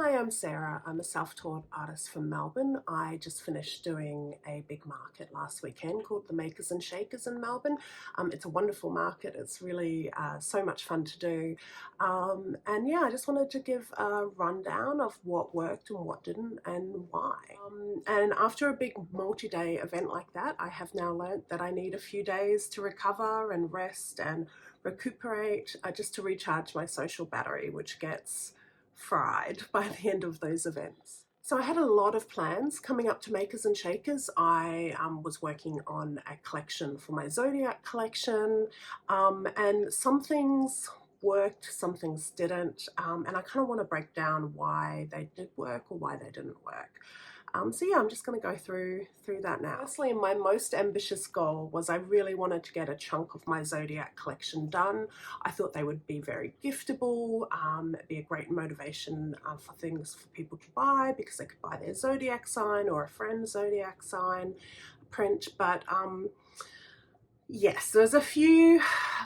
Hi, I'm Sarah. I'm a self-taught artist from Melbourne. I just finished doing a big market last weekend called the Makers and Shakers in Melbourne. It's a wonderful market. It's really so much fun to do. And yeah, I just wanted to give a rundown of what worked and what didn't and why. And after a big multi-day event like that, I have now learnt that I need a few days to recover and rest and recuperate, just to recharge my social battery, which gets fried by the end of those events. So I had a lot of plans coming up to Makers and Shakers. I was working on a collection for my Zodiac collection, and some things worked, some things didn't, and I kind of want to break down why they did work or why they didn't work. So yeah, I'm just going to go through that now. Firstly, my most ambitious goal was I really wanted to get a chunk of my Zodiac collection done. I thought they would be very giftable, be a great motivation for things for people to buy because they could buy their Zodiac sign or a friend's Zodiac sign print. But yes, there's a few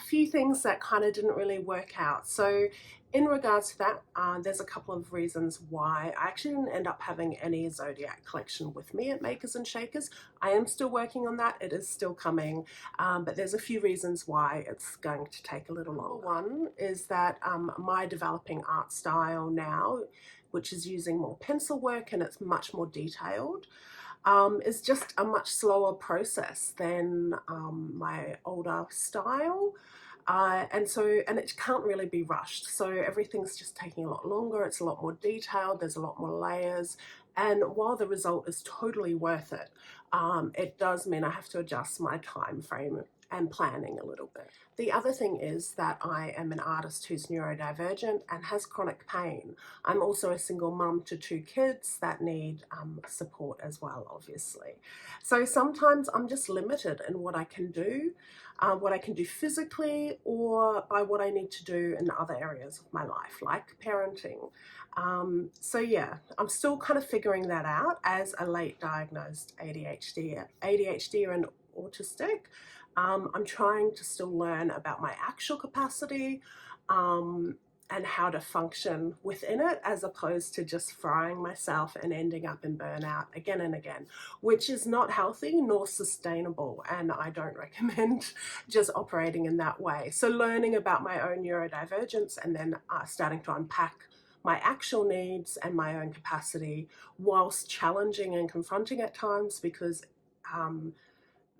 things that kind of didn't really work out. So in regards to that, there's a couple of reasons why I actually didn't end up having any Zodiac collection with me at Makers and Shakers. I am still working on that. It is still coming, but there's a few reasons why it's going to take a little longer. One is that my developing art style now, which is using more pencil work and it's much more detailed, is just a much slower process than my older style. And it can't really be rushed. So everything's just taking a lot longer. It's a lot more detailed. There's a lot more layers. And while the result is totally worth it, it does mean I have to adjust my time frame and planning a little bit. The other thing is that I am an artist who's neurodivergent and has chronic pain. I'm also a single mum to 2 kids that need support as well, obviously. So sometimes I'm just limited in what I can do physically or by what I need to do in other areas of my life, like parenting. So yeah, I'm still kind of figuring that out as a late diagnosed ADHD and autistic. I'm trying to still learn about my actual capacity and how to function within it, as opposed to just frying myself and ending up in burnout again and again, which is not healthy nor sustainable, and I don't recommend just operating in that way. So learning about my own neurodivergence and then starting to unpack my actual needs and my own capacity, whilst challenging and confronting at times, because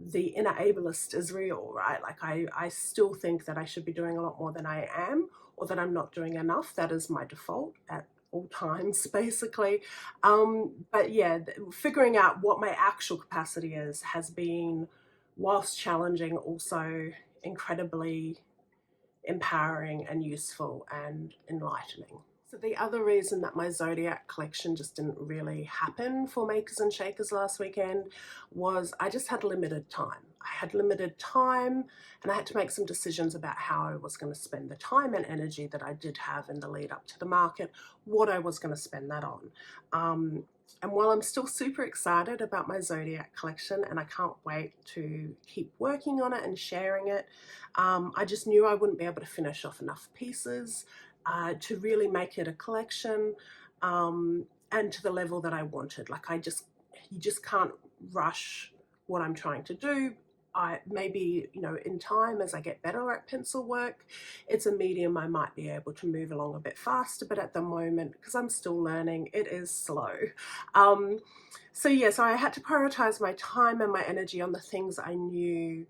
the inner ableist is real, right? Like I still think that I should be doing a lot more than I am, or that I'm not doing enough. That is my default at all times, basically. But yeah, figuring out what my actual capacity is has been, whilst challenging, also incredibly empowering and useful and enlightening. So the other reason that my Zodiac collection just didn't really happen for Makers and Shakers last weekend was I just had limited time. I had limited time and I had to make some decisions about how I was going to spend the time and energy that I did have in the lead up to the market, what I was going to spend that on. And while I'm still super excited about my Zodiac collection and I can't wait to keep working on it and sharing it, I just knew I wouldn't be able to finish off enough pieces to really make it a collection, and to the level that I wanted. Like you just can't rush what I'm trying to do. Maybe, in time, as I get better at pencil work, it's a medium I might be able to move along a bit faster, but at the moment, because I'm still learning, it is slow. So yeah, so I had to prioritize my time and my energy on the things I knew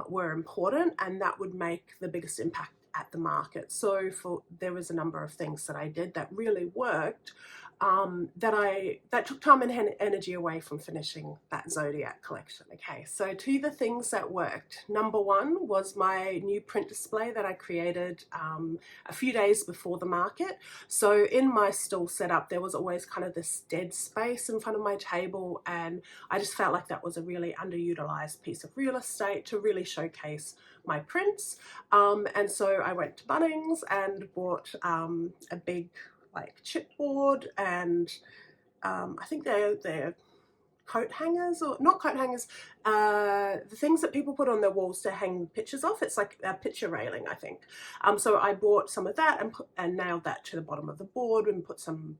were important and that would make the biggest impact at the market. So there was a number of things that I did that really worked, that took time and energy away from finishing that Zodiac collection. Okay, so to the things that worked. Number one was my new print display that I created a few days before the market. So in my stall setup, there was always kind of this dead space in front of my table, and I just felt like that was a really underutilized piece of real estate to really showcase my prints. And so I went to Bunnings and bought a big chipboard, and I think they're coat hangers, or not coat hangers, the things that people put on their walls to hang pictures off. It's like a picture railing, I think. So I bought some of that and nailed that to the bottom of the board and put some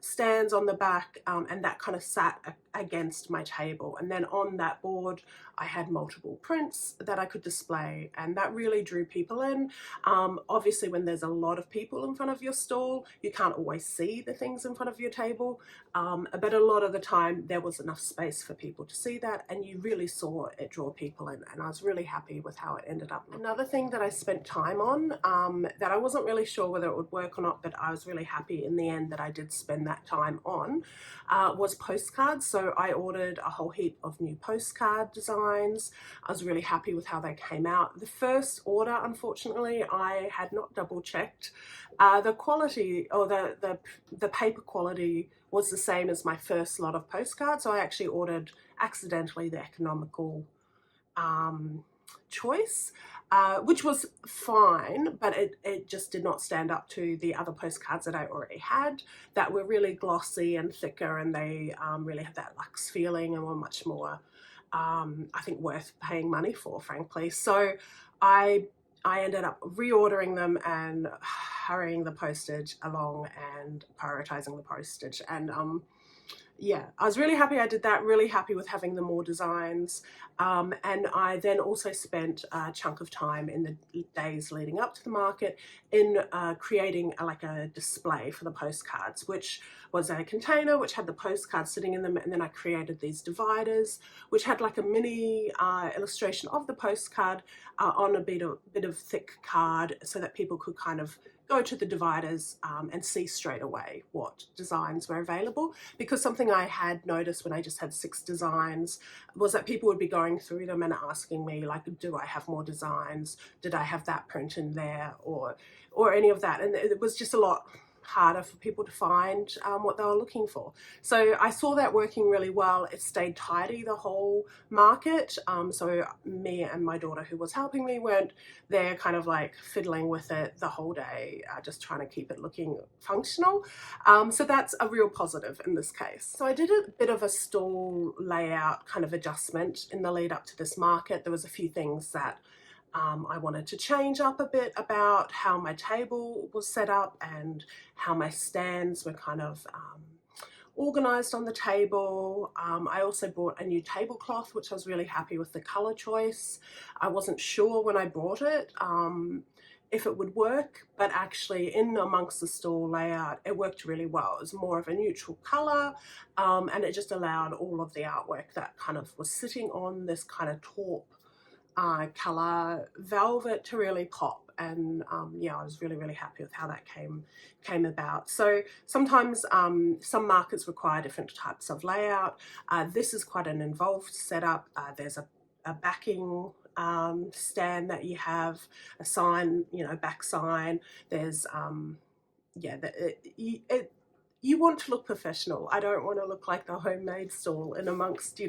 stands on the back, and that kind of sat against my table. And then on that board I had multiple prints that I could display, and that really drew people in. Obviously when there's a lot of people in front of your stall, you can't always see the things in front of your table, but a lot of the time there was enough space for people to see that, and you really saw it draw people in, and I was really happy with how it ended up. Another thing that I spent time on, that I wasn't really sure whether it would work or not, but I was really happy in the end that I did spend that time on, was postcards. So I ordered a whole heap of new postcard designs. I was really happy with how they came out. The first order, unfortunately, I had not double checked. The quality, or the paper quality, was the same as my first lot of postcards. So I actually ordered accidentally the economical choice, which was fine, but it just did not stand up to the other postcards that I already had that were really glossy and thicker, and they really had that luxe feeling and were much more, I think, worth paying money for, frankly. So I ended up reordering them and hurrying the postage along and prioritizing the postage. And yeah, I was really happy I did that, really happy with having the more designs. And I then also spent a chunk of time in the days leading up to the market in creating like a display for the postcards, which was a container which had the postcards sitting in them, and then I created these dividers which had like a mini illustration of the postcard on a bit of thick card, so that people could kind of go to the dividers and see straight away what designs were available. Because something I had noticed when I just had 6 designs was that people would be going through them and asking me, like, do I have more designs? Did I have that print in there, or any of that? And it was just a lot harder for people to find what they were looking for. So I saw that working really well. It stayed tidy the whole market. So me and my daughter, who was helping me, weren't there kind of like fiddling with it the whole day, just trying to keep it looking functional. So that's a real positive in this case. So I did a bit of a stall layout kind of adjustment in the lead up to this market. There was a few things that I wanted to change up a bit about how my table was set up and how my stands were kind of organized on the table. I also bought a new tablecloth, which I was really happy with the color choice. I wasn't sure when I bought it if it would work, but actually in amongst the stall layout, it worked really well. It was more of a neutral color, and it just allowed all of the artwork that kind of was sitting on this kind of taupe color velvet to really pop. And yeah, I was really happy with how that came about. So sometimes some markets require different types of layout. This is quite an involved setup. There's a backing stand that you have, a sign, back sign. There's yeah, you want to look professional. I don't want to look like the homemade stall in amongst,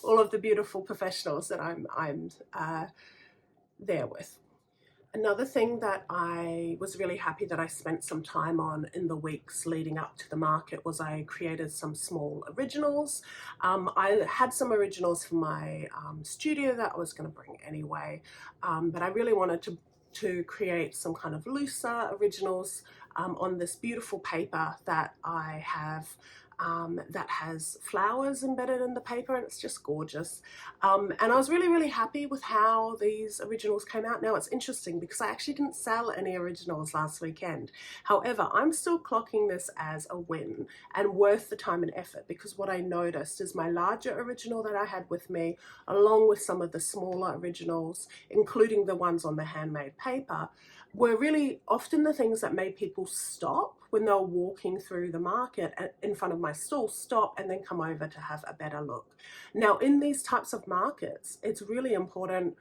all of the beautiful professionals that I'm there with. Another thing that I was really happy that I spent some time on in the weeks leading up to the market was I created some small originals. I had some originals for my studio that I was going to bring anyway, but I really wanted to create some kind of looser originals on this beautiful paper that I have, that has flowers embedded in the paper, and it's just gorgeous. And I was really happy with how these originals came out. Now it's interesting because I actually didn't sell any originals last weekend. However, I'm still clocking this as a win and worth the time and effort, because what I noticed is my larger original that I had with me, along with some of the smaller originals, including the ones on the handmade paper, were really often the things that made people stop when they were walking through the market in front of my stall, stop and then come over to have a better look. Now, in these types of markets, it's really important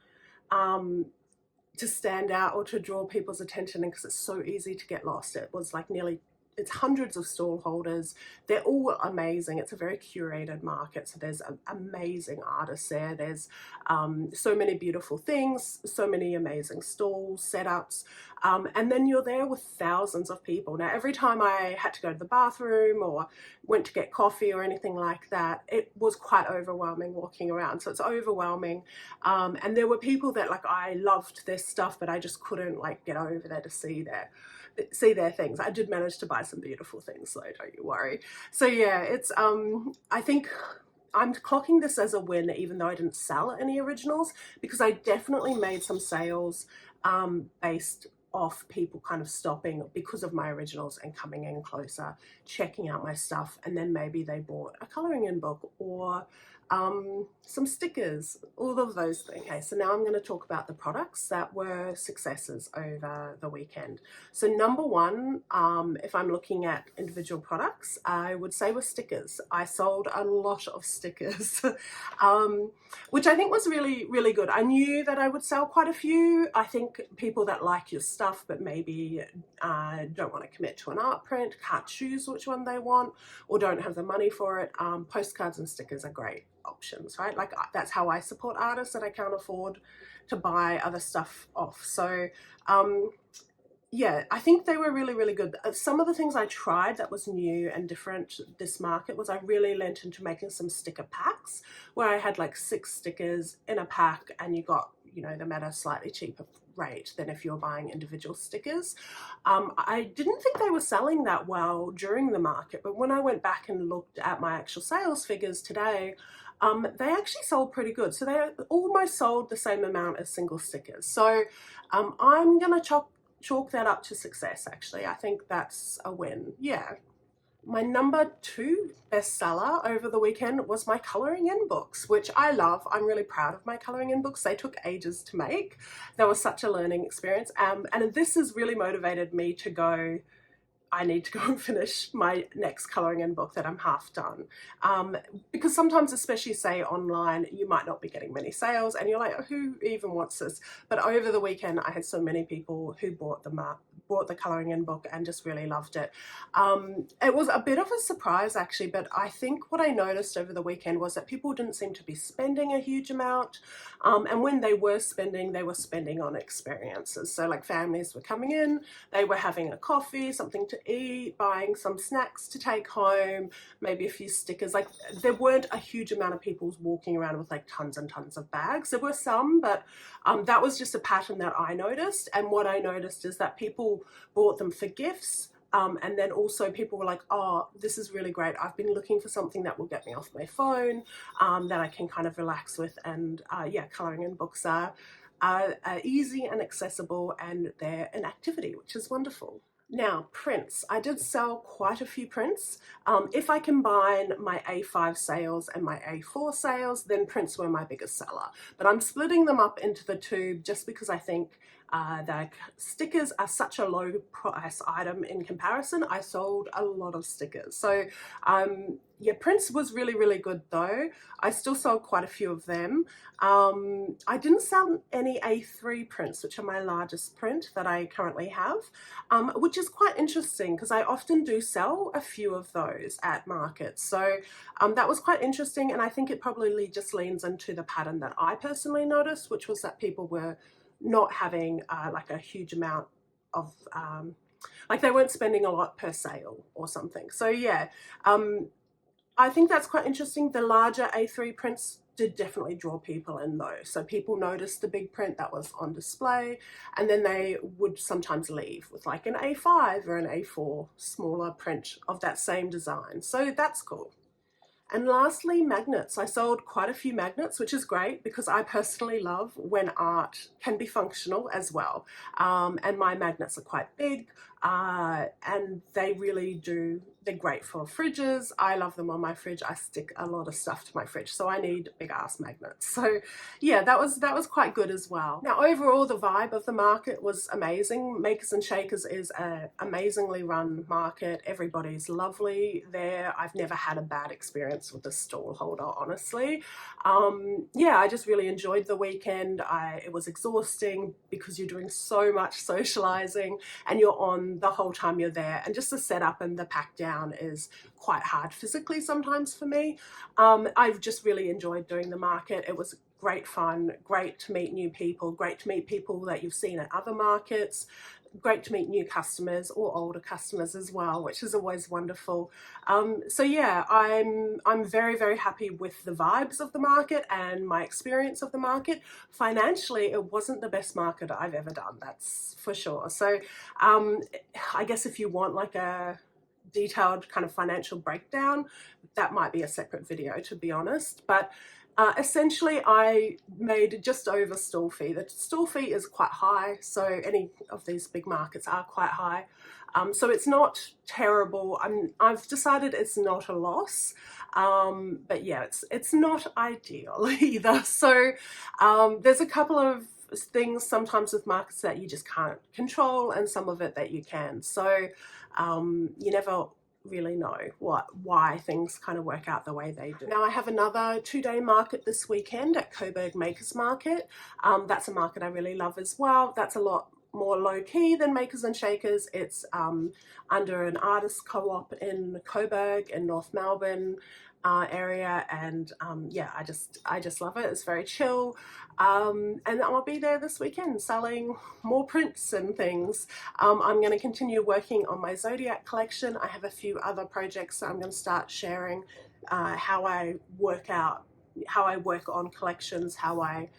to stand out or to draw people's attention, because it's so easy to get lost. It was like it's hundreds of stall holders. They're all amazing. It's a very curated market, so there's amazing artists there. There's so many beautiful things, so many amazing stall setups, and then you're there with thousands of people. Now, every time I had to go to the bathroom or went to get coffee or anything like that, it was quite overwhelming walking around. So it's overwhelming, and there were people that, like, I loved their stuff, but I just couldn't get over there to see their things. I did manage to buy some beautiful things though, don't you worry. So yeah, it's I think I'm clocking this as a win, even though I didn't sell any originals, because I definitely made some sales based off people kind of stopping because of my originals and coming in closer, checking out my stuff, and then maybe they bought a colouring in book or some stickers, all of those things. Okay, so now I'm going to talk about the products that were successes over the weekend. So number one, if I'm looking at individual products, I would say were stickers. I sold a lot of stickers, which I think was really, really good. I knew that I would sell quite a few. I think people that like your stuff but maybe don't want to commit to an art print, can't choose which one they want, or don't have the money for it, postcards and stickers are great options, right? Like that's how I support artists that I can't afford to buy other stuff off. So yeah, I think they were really, really good. Some of the things I tried that was new and different this market was I really leant into making some sticker packs where I had like 6 stickers in a pack, and you got, you know, them at a slightly cheaper rate than if you're buying individual stickers. I didn't think they were selling that well during the market, but when I went back and looked at my actual sales figures today, they actually sold pretty good. So they almost sold the same amount as single stickers. So I'm going to chalk that up to success, actually. I think that's a win. Yeah. My number 2 bestseller over the weekend was my colouring in books, which I love. I'm really proud of my colouring in books. They took ages to make. They were such a learning experience. And this has really motivated me to go, I need to go and finish my next colouring in book that I'm half done. Because sometimes, especially say online, you might not be getting many sales and you're like, oh, who even wants this? But over the weekend, I had so many people who bought the colouring in book and just really loved it. It was a bit of a surprise actually, but I think what I noticed over the weekend was that people didn't seem to be spending a huge amount. And when they were spending on experiences. So like families were coming in, they were having a coffee, something to eat, buying some snacks to take home, maybe a few stickers. Like there weren't a huge amount of people walking around with like tons and tons of bags. There were some, but that was just a pattern that I noticed. And what I noticed is that people bought them for gifts. And then also people were like, oh, this is really great. I've been looking for something that will get me off my phone, that I can kind of relax with. And yeah, colouring in books are easy and accessible, and they're an activity, which is wonderful. Now, prints. I did sell quite a few prints. If I combine my A5 sales and my A4 sales, then prints were my biggest seller. But I'm splitting them up into the two just because I think the stickers are such a low price item in comparison. I sold a lot of stickers. So yeah, prints was really, really good though. I still sold quite a few of them. I didn't sell any A3 prints, which are my largest print that I currently have, which is quite interesting because I often do sell a few of those at markets. So that was quite interesting, and I think it probably just leans into the pattern that I personally noticed, which was that people were not having like a huge amount of like they weren't spending a lot per sale or something. So yeah, I think that's quite interesting. The larger A3 prints did definitely draw people in though. So people noticed the big print that was on display, and then they would sometimes leave with like an A5 or an A4 smaller print of that same design. So that's cool. And lastly, magnets. I sold quite a few magnets, which is great because I personally love when art can be functional as well. And my magnets are quite big, and they really do, they're great for fridges. I love them on my fridge. I stick a lot of stuff to my fridge, so I need big ass magnets. So yeah, that was quite good as well. Now overall, the vibe of the market was amazing. Makers and Shakers is an amazingly run market. Everybody's lovely there. I've never had a bad experience with the stall holder, honestly. Yeah, I just really enjoyed the weekend. It was exhausting because you're doing so much socializing and you're on the whole time you're there, and just the setup and the pack down is quite hard physically sometimes for me. I've just really enjoyed doing the market. It was great fun, great to meet new people, great to meet people that you've seen at other markets, great to meet new customers or older customers as well, which is always wonderful. So yeah, I'm very, very happy with the vibes of the market and my experience of the market. Financially, it wasn't the best market I've ever done, that's for sure. So I guess if you want like a detailed kind of financial breakdown, that might be a separate video, to be honest. But essentially, I made just over stall fee. The stall fee is quite high, so any of these big markets are quite high. So it's not terrible. I've decided it's not a loss, but yeah, it's not ideal either. So there's a couple of things sometimes with markets that you just can't control, and some of it that you can. So you never really know why things kind of work out the way they do. Now I have another 2-day market this weekend at Coburg Makers Market. That's a market I really love as well. That's a lot more low-key than Makers and Shakers. It's under an artist co-op in Coburg in North Melbourne area, and yeah, I just love it. It's very chill, and I'll be there this weekend selling more prints and things. I'm going to continue working on my Zodiac collection. I have a few other projects that I'm going to start sharing, how I work on collections, how I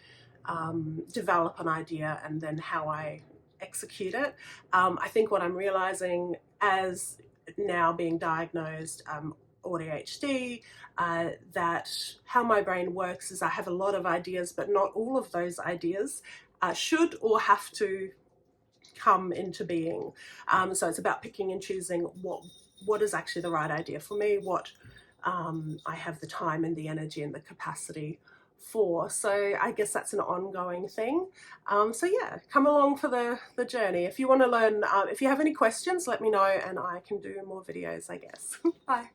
develop an idea, and then how I execute it. I think what I'm realizing as now being diagnosed ADHD, that how my brain works is I have a lot of ideas, but not all of those ideas should or have to come into being. So it's about picking and choosing what is actually the right idea for me, what I have the time and the energy and the capacity for. So I guess that's an ongoing thing. So yeah, come along for the journey. If you want to learn, if you have any questions, let me know and I can do more videos, I guess. Bye.